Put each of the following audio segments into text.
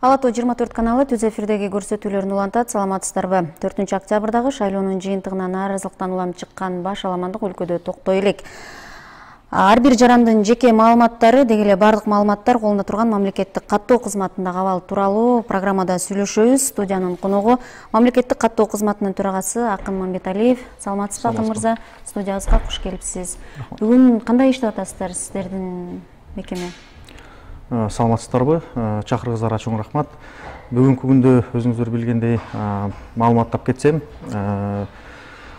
Алатоо 24 каналы түз эфирдеги көрсөтүүлөрүн улантат. Саламатсыздарбы? 4 октябрдагы шайлоонун жыйынтыгынан нааразылыктан улам чыккан баш аламандык өлкөдө токтой элек. Ар бир жарандын жеке маалыматтары, деги эле бардык маалыматтар колунда турган мамлекеттик каттоо кызматындагы абал тууралуу программада сүйлөшөбүз. Студиянын коногу мамлекеттик каттоо кызматынын төрагасы Акын Мамбеталиев. Саламатсызбы, Акын мырза? Студиябызга куш келипсиз. Бүгүн кандай иштеп атасыздар сиздердин мекеме? Саламатсыздарбы, чакыргыңыздарга чоң рахмат. Бүгүнкү күндө өзүңүздөр билгендей маалыматтап кетсем,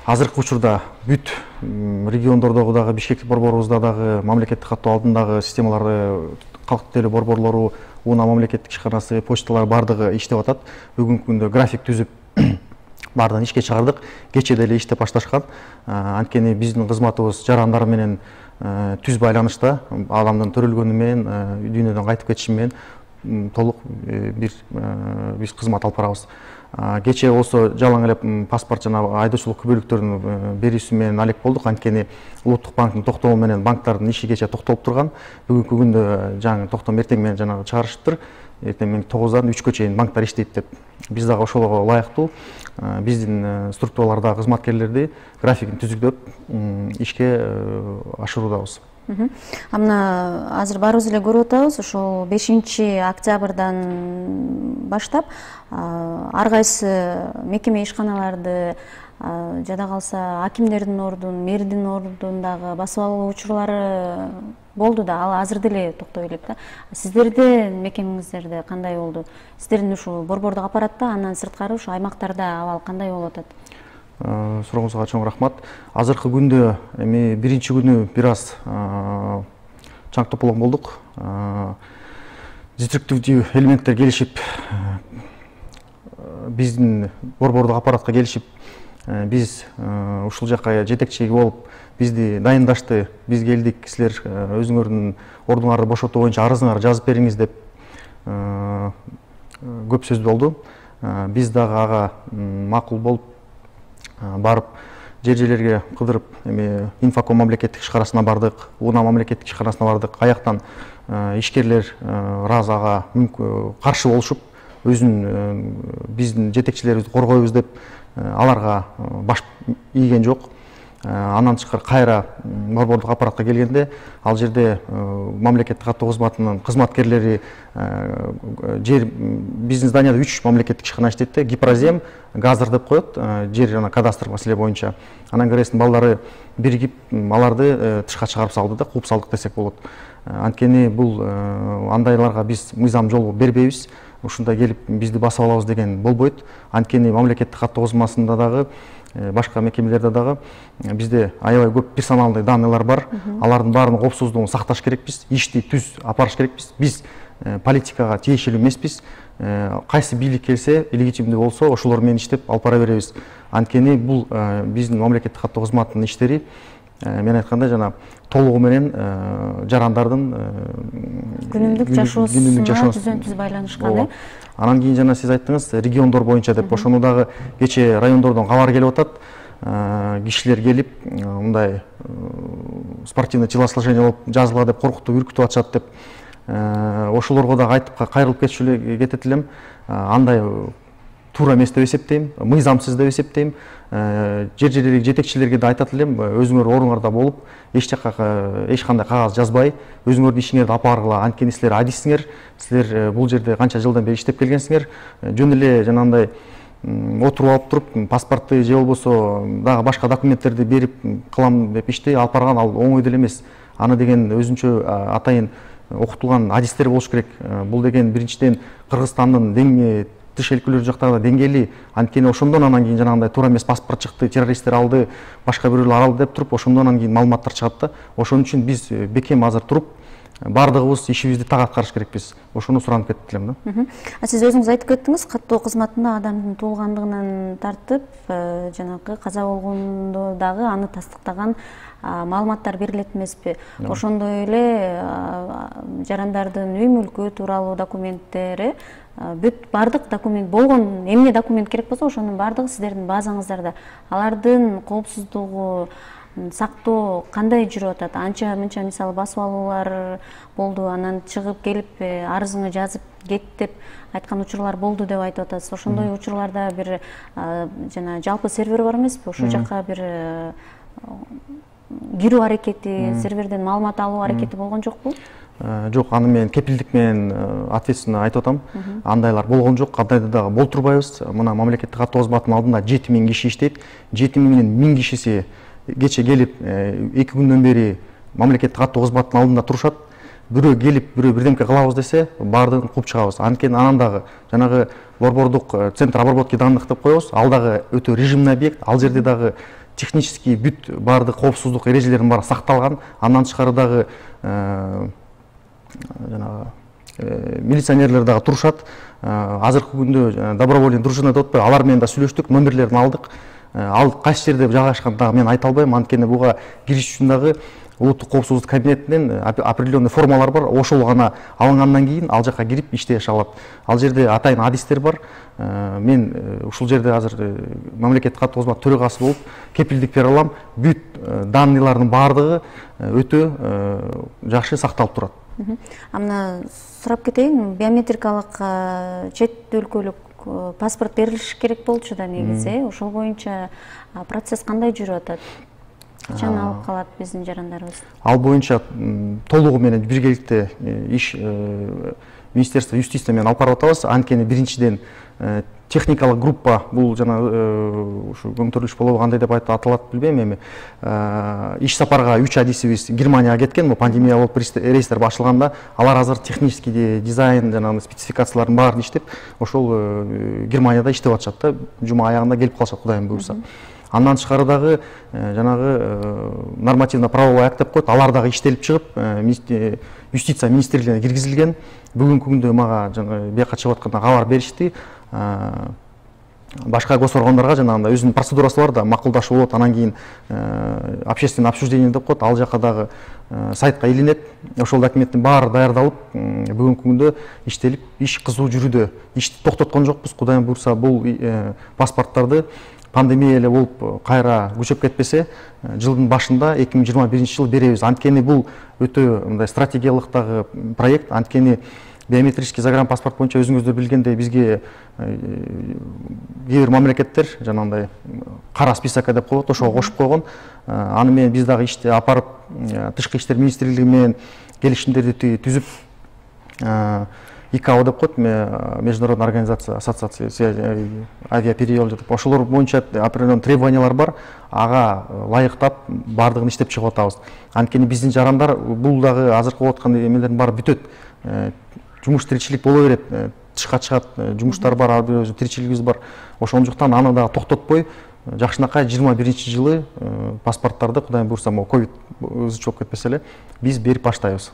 азыркы учурда бүт региондордогу дагы Бишкек борборубузда дагы мамлекеттик каттоо алдындагы системаларды, калктык делүү борборлору, УНА мамлекеттик ишканасы, почталар бардыгы иштеп атат. Бүгүнкү күндө график түзүп бардыгын ишке чыгардык. Кече деле иштеп башташкан. Анткени биздин кызматыбыз жарандар менен түз байланышта, адамдын төрөлгөнү менен, дүйнөдөн кайтып кетиши менен толук биз кызмат алып барабыз. Кече болсо жалаң эле паспорт жана айдоочулук күбөлүктөрүн берүүсү менен алек болдук. Анткени Улуттук банктын токтому менен банктардын иши кече токтолуп турган. Бүгүнкү күндө жаңы токтом эртең менен жанагы чыгарышыптыр. Эртең менен 9-дан 3-кө чейин банктар иштейт деп. Биз дагы ошого ылайыктуу биздин структуралардагы кызматкерлерди графигин түзүлдөп ишке ашыруудабыз. Амына азыр баарыбыз эле көрүп атабыз, ошол 5-октябрдан баштап ар кайсы мекеме ишканаларды, жада калса акимдердин ордун, мэрдин ордундагы басып алуу учурлары болду да, ал азыр деле токтой элек да. Сиздердин мекемеңиздерде кандай болду? Сиздердин ушул борбордук аппаратта, андан сырткары ушул аймактарда абал кандай болуп атат? Сурооңузга чоң рахмат. Азыркы күндө эми биринчи күнү бир аз чаң тополоң болдук. Диструктивдүү элементтер келишип, биздин борбордук аппаратка келишип, биз ушул жакка жетекчи болуп, бизди дайындашты. Биз келдик, силер өзүңөрдүн ордуңарды бошотуу боюнча арызыңарды жазып бериңиз деп көп сөз болду. Биз дагы ага макул болуп барып, жер-жерлерге кыдырып, эми Инфоком мамлекеттик ишканасына бардык, УНА мамлекеттик ишканасына бардык. Аяктан ишкерлер раз ага каршы болушуп, биздин жетекчилерибизди коргойбуз деп аларга баш ийген жок. Андан тышкары кайра борбордук аппаратка келгенде, ал жерде мамлекеттик каттоо кызматынын кызматкерлери жер биздин зданияда 3 мамлекеттик ишкана иштейт да, Гипрозем, Газыр деп коет, жер жана кадастр маселе боюнча. Анан кересин балдары биригип аларды тышка чыгарып салды да, кууп салдык десек болот. Анткени бул андайларга биз мыйзам жол бербейбиз. Ушундай келип бизди басып алабыз деген болбойт. Анткени мамлекеттик каттоо кызматында дагы, башка мекемелерде дагы бизде аябай көп персоналдык данныйлар бар. Алардын баарынын коопсуздугун сакташ керекпиз, ишти түз апарыш керекпиз. Биз политикага тиешелүү эмеспиз. Кайсы бийлик келсе, легитимдүү болсо, ошолор менен иштеп алып бара беребиз. Анткени бул биздин мамлекеттик каттоо кызматынын иштери, мен айткандай жана толугу менен жарандардын күнүмдүк жашоосуна түз байланышкан. Анан кийин жана сиз айттыңыз, региондор боюнча деп. Ошону дагы кече райондордон кабар келип атат. Кишилер келип, мындай спортивный телосложение болуп жазыла деп коркутуп, үркүтүп атышат деп. Ошолорго дагы айтып кайрылып кетет элем. Андай туура эмес деп эсептейм, мыйзамсыз деп эсептейм. Жер-жерлердеги жетекчилерге да айтат элем, өзүңөр ордуңарда болуп, эч кандай кагаз жазбай, өзүңөрдүн ишиңерди алып баргыла. Анткени силер адиссиңер, силер бул жерде канча жылдан бери иштеп келгенсиңер. Жөн эле жанагындай отуруп алып туруп, паспортты же болбосо дагы башка документтерди берип кылам деп ишти алып барган, ал оңой деле эмес. Аны деген өзүнчө атайын окутулган адистер болуш керек. Бул деген биринчиден Кыргызстандын тыш өлкөлөр жактагы деңгээли. Анткени ошондон анан кийин жанагындай туура эмес паспорт чыкты, террористтер алды, башка бирөөлөр алды деп туруп, ошондон анан кийин маалыматтар чыгат да. Ошон үчүн биз бекем азыр туруп, бардыгыбыз ишибизди так аткарыш керекпиз. Ошону суранып кетип элем да. Сиз өзүңүз айтып кеттиңиз, каттоо кызматында адамдын туулгандыгынан тартып, жанагы каза болгондо дагы аны тастыктаган маалыматтар берилет эмеспи? Ошондой эле жарандардын үй мүлкү тууралуу документтери, бүт бардык документ болгон, эмне документ керек болсо ошонун бардыгы сиздердин базаңыздарда. Алардын коопсуздугу, сактоо кандай жүрүп атат? Анча мынча мисалы басып алуулар болду, анан чыгып келип арызыңы жазып кет деп айткан учурлар болду деп айтып атасыз. Ошондой учурларда бир жана жалпы сервер бар эмеспи? Ошол жакка бир кирүү аракети, серверден маалымат алуу аракети болгон жокпу? Жок, аны мен кепилдик менен ответственно айтып атам. Андайлар болгон жок, кандайда дагы болтурбайбыз. Мына мамлекеттик каттоо кызматынын алдында 7000 киши иштейт. 7000-дин 1000 кишиси кече келип 2 күндөн бери мамлекеттик каттоо кызматынын алдында турушат. Бирөө келип, бирөө бирдемке кылабыз десе, баардыгын кууп чыгабыз. Анткени анан дагы жанагы борбордук центр обработки данных деп коебуз. Ал дагы өтө режимный объект. Ал жерде дагы технический бүт баардык коопсуздук эрежелеринин баары сакталган. Андан тышкары дагы милиционерлер дагы турушат. Азыркы күндө добровольный дружина деп атпайбы, алар менен да сүйлөштүк, номерлерин алдык. Ал кайсы жерде жайгашканын дагы мен айта албайм, анткени буга кириш үчүн дагы улуттук коопсуздук кабинетинен определенный формалар бар. Ошол гана алынгандан кийин ал жака кирип иштеше алат. Ал жерде атайын адистер бар. Мен ушул жерде азыр мамлекеттик каттоо кызматы төрагасы болуп кепилдик бере алам. Бүт данныйлардын баардыгы өтө жакшы сакталып турат. Мына сурап кетейин, биометрикалык чет өлкөлүк паспорт берилиш керек болчу да негизи. Ошол боюнча процесс кандай жүрүп атат? Качан алып калат биздин жарандарыбыз? Ал боюнча толугу менен биргеликте иш Министерство юстиция менен алып барып атабыз. Анткени биринчиден техникалык группа, бул жана ушу көңтөрүлүш болобу кандай деп аталат билбейм эми. Иш сапарга 3 адисибиз Германияга кеткен, бул пандемия болуп рейстер башылганда, алар азыр технический дизайн жана спецификациялардын баарын иштеп, ошол Германияда иштеп атышат да, жума аягында келип калышат Кудайым буйрса. Андан тышкары дагы жанагы нормативно правовой акт деп коет, алар дагы иштелип чыгып, юстиция министрлигине киргизилген. Бүгүнкү күндө мага бияка чыгып атканда кабар беришти. Башка гос органдарга жанагындай өзүнүн процедурасы бар да, макулдашуу болот, анан кийин общественное обсуждение деп коет, ал жака дагы сайтка илинет. Ошол документтин баары даярдалып, бүгүнкү күндө иштелип, иш кызуу жүрүүдө. Ишти токтоткон жокпуз, Кудайым буйрса, бул паспорттарды пандемия эле болуп кайра күчөп кетпесе, жылдын башында 2021 жыл беребиз. Анткени бул өтө мындай стратегиялык дагы проект. Анткени биометрический загранпаспорт боюнча өзүңүздөр билгендей бизге кээ бир мамлекеттер жанагындай кара списокко деп коет, ошого кошуп койгон. Аны менен биз дагы ишти апарып тышкы иштер министрлиги менен келишимдерди түзүп, ИКАО деп коет, международная организация ассоциация авиаперевозчиков деп, ошолор боюнча определенный требованиялар бар, ага лайыктап баардыгын иштеп чыгып атабыз. Анткени биздин жарандар бул дагы азыркы болуп аткан эмелердин баары бүтөт. Жумуш тиричилик боло берет, тышка чыгат, жумуштар бар, ар бир өзү тиричилигибиз бар. Ошондуктан аны дагы токтотпой, жакшынакай 21-жылы паспорттарды, Кудайым буйрса, ковид өзү чогуп кетпесе эле, биз берип баштайбыз.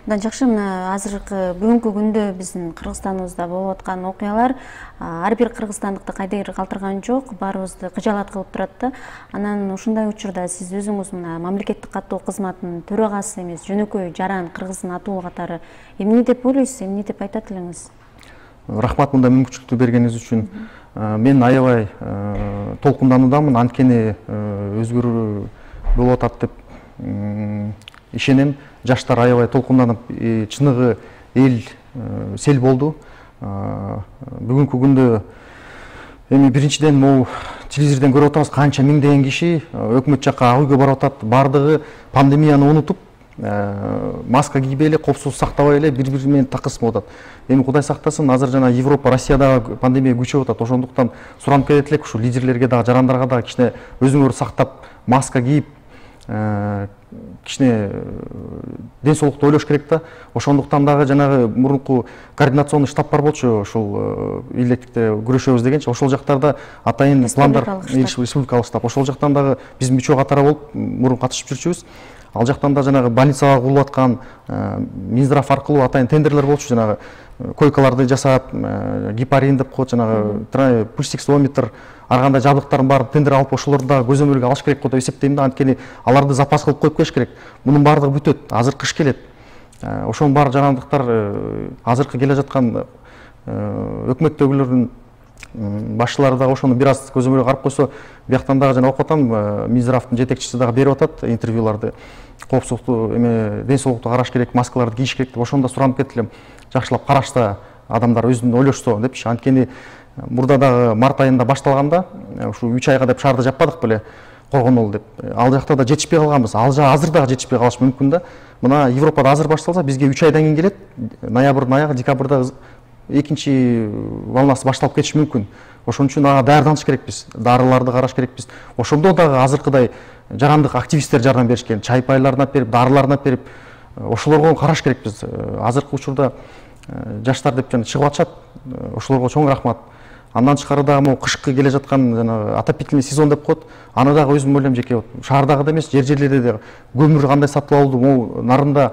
Мындан жакшы, мына азыркы бүгүнкү күндө биздин Кыргызстаныбызда болуп аткан окуялар ар бир кыргызстандыкты кайдыр калтырган жок, баарыбызды кыжаалат кылып турат да. Анан ушундай учурда сиз өзүңүз мына мамлекеттик каттоо кызматынын төрагасы эмес, жөнөкөй жаран кыргыздын атуу катары эмне деп ойлойсуз, эмне деп айтат элеңиз? Рахмат мындай мүмкүнчүлүктү бергениңиз үчүн. Мен аябай толкундануудамын, анткени өзгөрүү болуп атат деп ишенем. Жаштар аябай толкунданып, чыныгы эл сел болду. Бүгүнкү күндө эми биринчиден могу телевизордон көрүп атабыз, канча миңдеген киши өкмөт жакка ак үйгө барып атат. Бардыгы пандемияны унутуп, маска кийбей эле, коопсуздук сактабай эле бири-бири менен такыс болуп атат. Эми Кудай сактасын, азыр жана Европа, Россияда пандемия күчөп атат. Ошондуктан суранып келет элек, ушу лидерлерге дагы, жарандарга дагы кичине өзүңөр сактап, маска кийип, кичине ден соолукту ойлош керек да. Ошондуктан дагы жанагы мурунку координационный штаб бар болчу, ушул илдеттикте күрөшөбүз дегенчи, ошол жактарда атайын пландар, республикалык штаб, ошол жактан дагы биз мүчө катары болуп мурун катышып жүрчүбүз. Ал жактан да жанагы больницага курулуп аткан Минздрав аркылуу атайын тендерлер болчу, жанагы койкаларды жасап, гепарин деп коет, жанагы пульсиксометр, ар кандай жабдыктардын баарын тендер алып, ошолорду да көзөмөлгө алыш керек деп эсептейм да. Анткени аларды запас кылып коюп коюш керек. Мунун баардыгы бүтөт. Азыр кыш келет. Ошонун баары жарандыктар азыркы келе жаткан өкмөттөгүлөрдүн башчылары дагы ошону бир аз көзөмөлгө карап койсо, бияктан дагы жана окуп атам, Минздравдын жетекчиси дагы берип атат интервьюларды. Коопсуздукту эме ден соолукту караш керек, маскаларды кийиш керек деп ошондо суранып кетти элем. Жакшылап карашса, адамдар өзүн ойлошсо депчи. Анткени мурда дагы март айында башталганда, ушу 3 айга деп шаарды жаппадык беле, коргонолу деп. Ал жакта да жетишпей калганбыз. Азыр дагы жетишпей калышы мүмкүн да. Мына Европада азыр башталса, бизге 3 айдан кийин келет. Ноябрдын аягы, декабрда экинчи волнасы башталып кетиши мүмкүн. Ошон үчүн ага даярданыш керекпиз, дарыларды караш керекпиз. Ошондо дагы азыркыдай жарандык активисттер жардам беришкен, чай пайларын алып берип, дарыларын алып берип, ошолорго караш керекпиз. Азыркы учурда жаштар деп жана чыгып атышат, ошолорго чоң рахмат. Андан тышкары дагы могу кышкы келе жаткан жана отопительный сезон деп коет. Аны дагы өзүм ойлойм жеке шаардагы да эмес, жерлерде да көмүр кандай сатып алды, могу нарында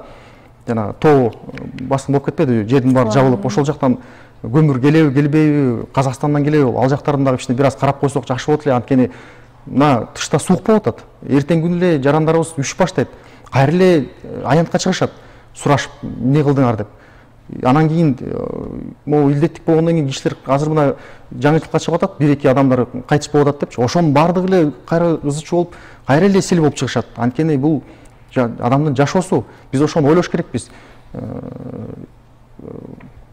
жана тоо басым болуп кетпеди, жердин баары жабылып, ошол жактан көмүр келеби, келбейби, Казакстандан келеби, ал жактарын дагы ичине бир аз карап койсок жакшы болот эле. Анткени мына тышта суук болуп атат. Эртең күнү эле жарандарыбыз үшүп баштайт. Кайра эле аянтка чыгышат, сурашып, эмне кылдыңар деп. Анан кийин могу илдеттик болгондон кийин кишилер азыр мына жаңычылыкка чыгып атат, 1-2 адамдар кайтыш болуп атат депчи. Ошонун баардыгы эле кайра ызы чуу болуп, кайра эле сел болуп чыгышат. Анткени бул адамдын жашоосу. Биз ошону ойлош керекпиз.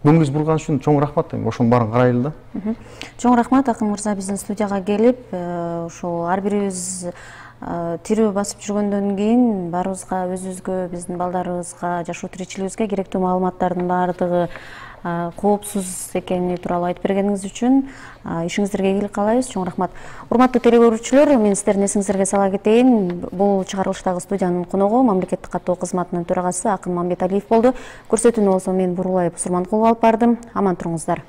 Көңүлүңүз бурган үчүн чоң рахмат. Ошонун баарын карайлы да. Чоң рахмат, Акын мырза, биздин студияга келип, ошо ар бирибиз тирүү басып жүргөндөн кийин баарыбызга, өзүбүзгө, биздин балдарыбызга, жашоо тиричилигибизге керектүү маалыматтардын баардыгы коопсуз экени тууралуу айтып бергениңиз үчүн ишиңиздерге ийгилик каалайбыз. Чоң рахмат. Урматтуу телекөрүүчүлөр, мен сиздердин эсиңиздерге сала кетейин. Бул чыгарылыштагы студиянын коногу мамлекеттик каттоо кызматынын төрагасы Акын Мамбеталиев болду. Көрсөтүүнү болсо мен Бурулай Сурманкулова алып бардым. Аман туруңуздар.